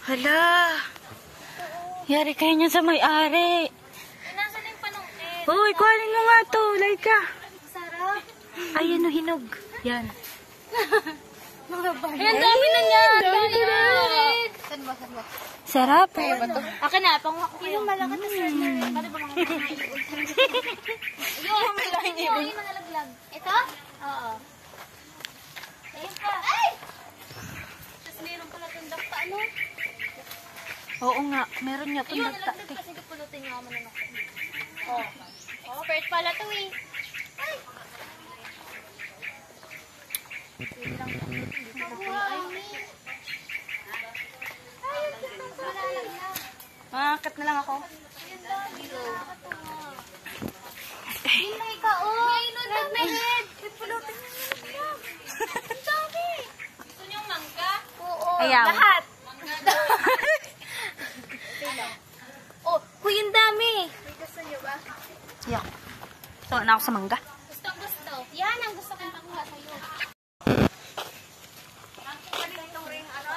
Hala. Yari kayo niyan sa may-ari. Nasaan na yung panungkit? Uy, kuhanin mo nga to. Laika. Sarap. Ay, ano, hinog. Yan. Mga bayan. Ay, ang dami na niya. Ang dami na. Saan ba? Sarap. Kaya ba to? Akin na, panguha ko kayo. Yung malakat na sir. Paano ba mga naiibon? Yung malaking ibon. Yung mga laglag. Ito? Oo. Ayun pa. Ay! Tapos meron pala itong dakta, ano? Oo nga, meron nga itong Ayun, nagta. nalaglag kasi kapulutin niya ako manunok. Oh. Oh, first pala to eh. Ay! Sige lang. Makakit na lang ako. Ay, ka, oh! May red med! Ipulutin mo na. Ang dami! Gusto niyong mangga? Oo. Ayaw. Lahat! Oh, huy, ang dami! Gusto niyo ba? Yak. So, na ako sa mangga. Gusto. Yan ang gusto kong makuha sa'yo. Ang itong ring, ano?